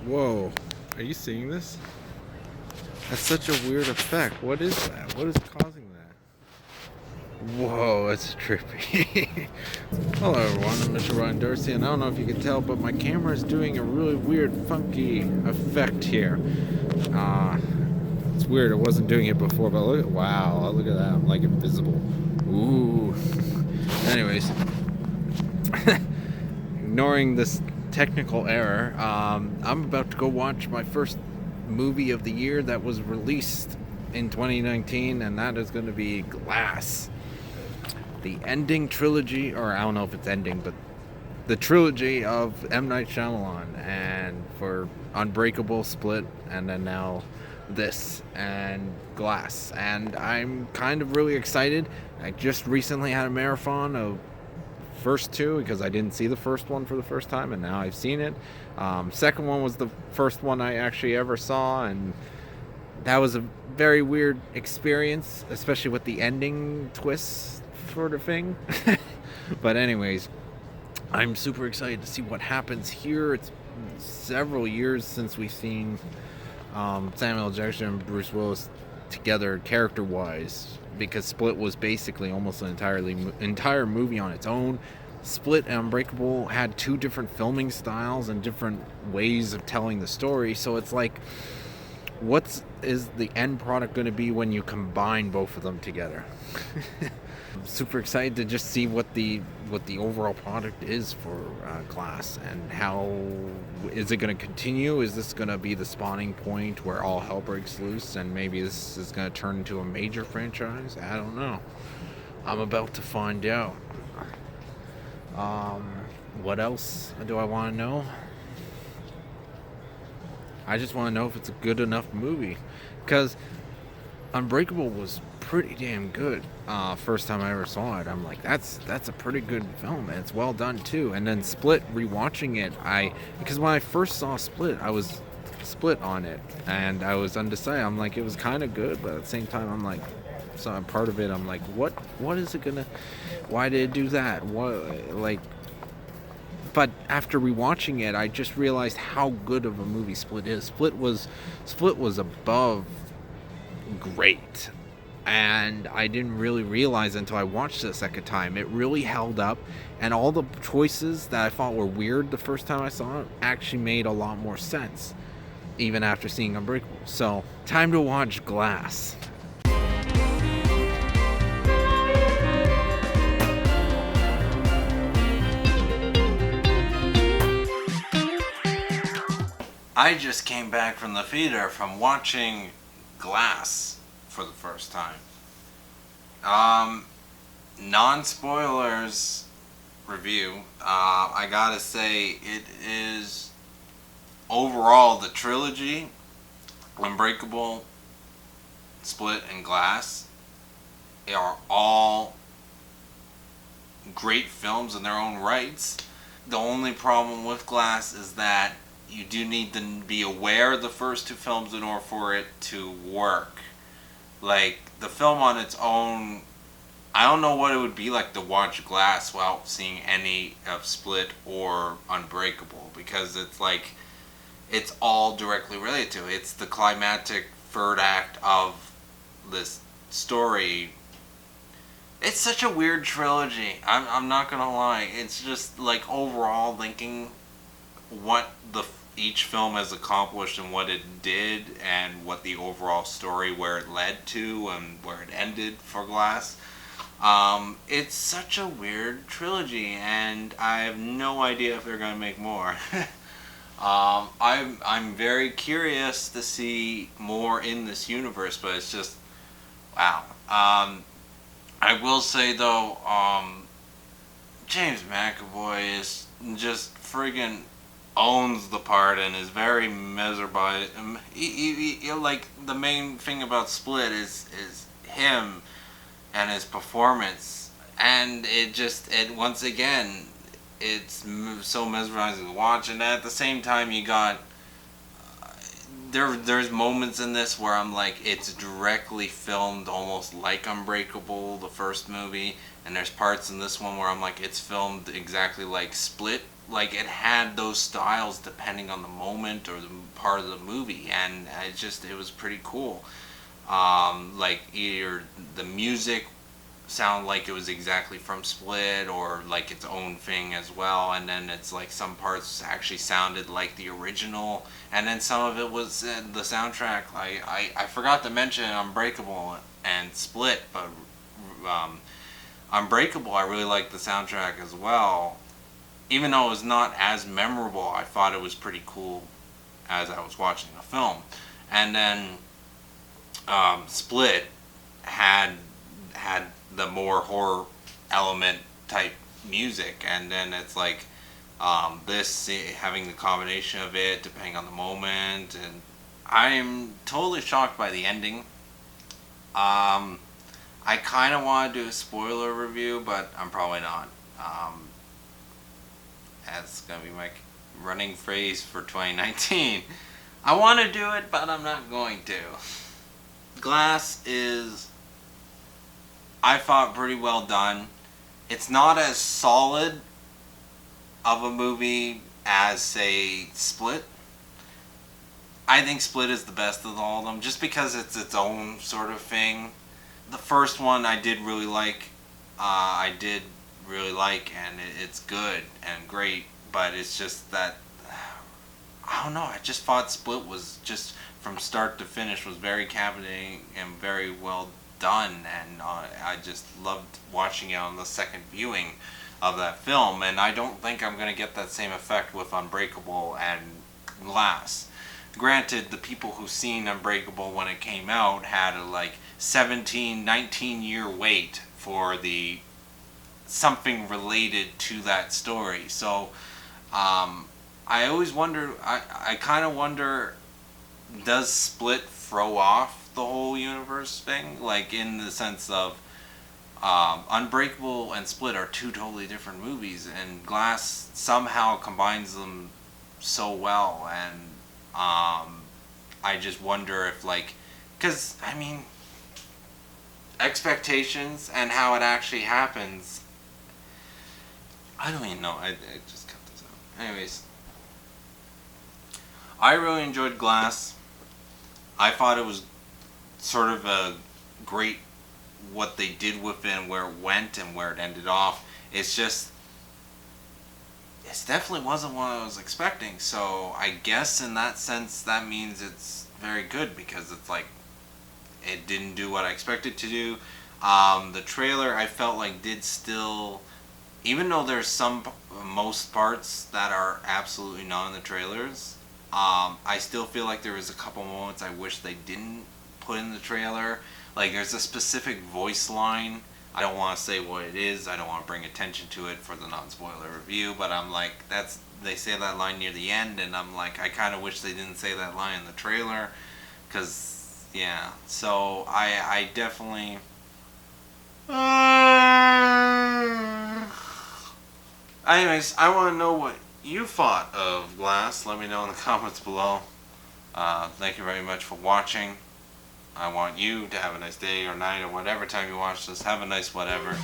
Whoa. Are you seeing this? That's such a weird effect. What is that? What is causing that? Whoa, that's trippy. Hello everyone, I'm Mr. Ryan Darcy, and I don't know if you can tell, but my camera is doing a really weird, funky effect here. Uh, it's weird, it wasn't doing it before, but look at, wow, look at that, I'm like invisible. Ooh. Anyways, ignoring this technical error, I'm about to go watch my first movie of the year that was released in 2019, and that is going to be Glass. The ending trilogy, or I don't know if it's ending, but the trilogy of M. Night Shyamalan, and for Unbreakable, Split, and then now this, and Glass. And I'm kind of really excited. I just recently had a marathon of first two because I didn't see the first one for the first time, and now I've seen it. Second one was the first one I actually ever saw, and that was a very weird experience, especially with the ending twist sort of thing. But anyways, I'm super excited to see what happens here. It's several years since we've seen Samuel Jackson and Bruce Willis together character-wise, because Split was basically almost an entire movie on its own. Split and Unbreakable had two different filming styles and different ways of telling the story, so it's like, what is the end product going to be when you combine both of them together? I'm super excited to just see what the overall product is for Glass, and how is it going to continue? Is this going to be the spawning point where all hell breaks loose, and maybe this is going to turn into a major franchise? I don't know. I'm about to find out. What else do I want to know? I just want to know if it's a good enough movie, because Unbreakable was pretty damn good. First time I ever saw it, I'm like, that's a pretty good film, and it's well done too. And then Split, rewatching it, because when I first saw Split, I was split on it, and I was undecided. I'm like, it was kind of good, but at the same time, I'm like, so I'm part of it. I'm like, what is it gonna? Why did it do that? What, like? But after rewatching it, I just realized how good of a movie Split is. Split was above great, and I didn't really realize until I watched it a second time. It really held up, and all the choices that I thought were weird the first time I saw it actually made a lot more sense, even after seeing Unbreakable. So, time to watch Glass. I just came back from the theater from watching Glass for the first time. Um, Non-spoilers review. I gotta say, it is overall the trilogy, Unbreakable, Split, and Glass. They are all great films in their own rights. The only problem with Glass is that you do need to be aware of the first two films in order for it to work. Like, the film on its own, I don't know what it would be like to watch Glass without seeing any of Split or Unbreakable, because it's like, it's all directly related to it. It's the climactic third act of this story. It's such a weird trilogy. I'm not gonna lie. It's just like overall linking what each film has accomplished and what it did, and what the overall story, where it led to and where it ended for Glass. It's such a weird trilogy, and I have no idea if they're gonna make more. I'm very curious to see more in this universe, but it's just wow. I will say though, James McAvoy is just friggin' owns the part and is very miserable. Like, the main thing about Split is him and his performance, and it once again, it's so mesmerizing to watch. And at the same time, you got there's moments in this where I'm like, it's directly filmed almost like Unbreakable, the first movie, and there's parts in this one where I'm like, it's filmed exactly like Split like it had those styles depending on the moment or the part of the movie, and it was pretty cool. Like either the music sound like it was exactly from Split or like its own thing as well, and then it's like some parts actually sounded like the original, and then some of it was the soundtrack. I forgot to mention Unbreakable and Split, but um, Unbreakable I really liked the soundtrack as well. Even though it was not as memorable, I thought it was pretty cool as I was watching the film. And then Split had had the more horror element type music, and then it's like this having the combination of it depending on the moment, and I'm totally shocked by the ending. Um, I kind of want to do a spoiler review, but I'm probably not. That's gonna be my running phrase for 2019. I want to do it, but I'm not going to. Glass is, I thought, pretty well done. It's not as solid of a movie as, say, Split. I think Split is the best of all of them, just because it's its own sort of thing. The first one I did really like. I did really like, and it's good and great. But it's just that I don't know. I just thought Split was just from start to finish was very captivating and very well done, and I just loved watching it on the second viewing of that film. And I don't think I'm gonna get that same effect with Unbreakable and Glass. Granted, the people who seen Unbreakable when it came out had a like 17, 19-year wait for the something related to that story. So I always wonder. I kind of wonder, does Split throw off the whole universe thing? Like in the sense of Unbreakable and Split are two totally different movies, and Glass somehow combines them so well. And I just wonder if like, because I mean, expectations and how it actually happens. I don't even know. I just cut this out. Anyways, I really enjoyed Glass. I thought it was sort of a great what they did with it and where it went and where it ended off. It's just, it definitely wasn't what I was expecting. So I guess in that sense, that means it's very good, because it's like it didn't do what I expected to do. The trailer I felt like did still, even though there's most parts that are absolutely not in the trailers, I still feel like there was a couple moments I wish they didn't put in the trailer. Like there's a specific voice line. I don't want to say what it is. I don't want to bring attention to it for the non-spoiler review. But I'm like, they say that line near the end, and I'm like, I kind of wish they didn't say that line in the trailer, because yeah. So I definitely. Anyways, I want to know what you thought of Glass. Let me know in the comments below. Thank you very much for watching. I want you to have a nice day or night or whatever time you watch this. Have a nice whatever.